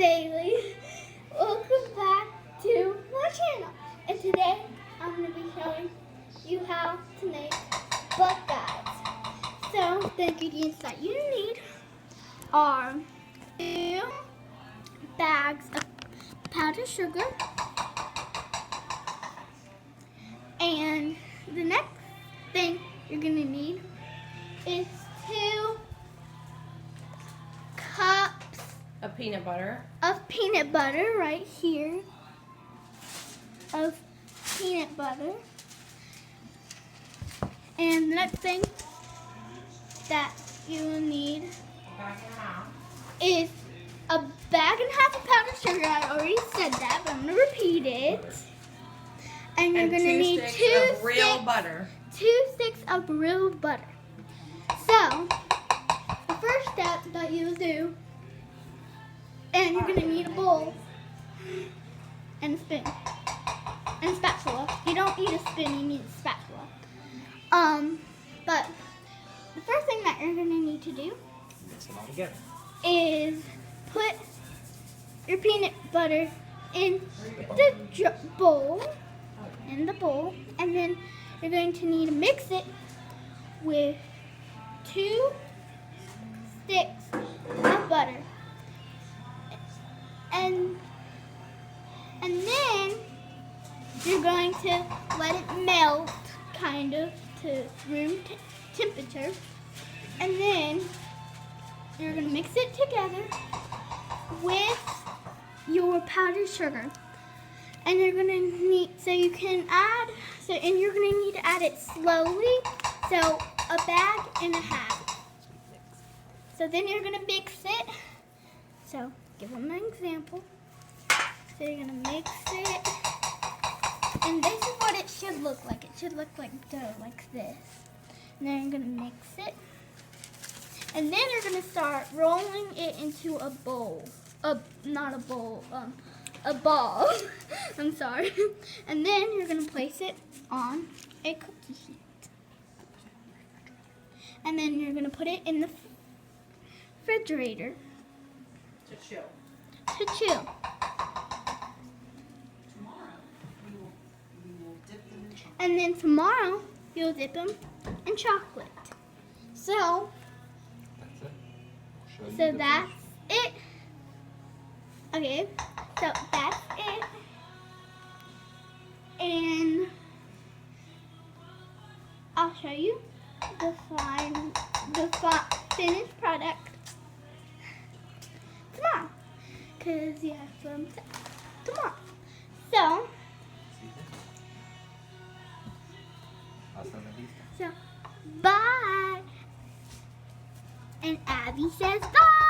Daily. Welcome back to my channel. And today I'm going to be showing you how to make buckeyes. So the ingredients that you need are 2 bags of powdered sugar. And the next thing you're going to need is 2 cups of peanut butter. Of peanut butter right here. Of peanut butter. And the next thing that you will need is a bag and a half of powdered sugar. I already said that, but I'm going to repeat it. And you're going to need 2 sticks of real butter. 2 sticks of real butter. So, the first step that you'll do, and you're going to need a bowl and a spoon and a spatula. You don't need a spoon, you need a spatula. But the first thing that you're going to need to do Mix them all together. is put your peanut butter in the bowl, and then you're going to need to mix it with 2 sticks of butter. And then you're going to let it melt kind of to room temperature. And then you're going to mix it together with your powdered sugar. And you're going to need, and you're going to need to add it slowly. So a bag and a half. So then you're going to mix it. So give them an example. So you're going to mix it. And this is what it should look like. It should look like dough, like this. And then you're going to mix it. And then you're going to start rolling it into a bowl. Not a bowl, a ball. I'm sorry. And then you're going to place it on a cookie sheet. And then you're going to put it in the refrigerator. To chill. To chill. And then tomorrow, you'll dip them in chocolate. So that's it. Okay, so that's it. And I'll show you the finished product tomorrow, because you have them tomorrow. So bye. And Abby says bye.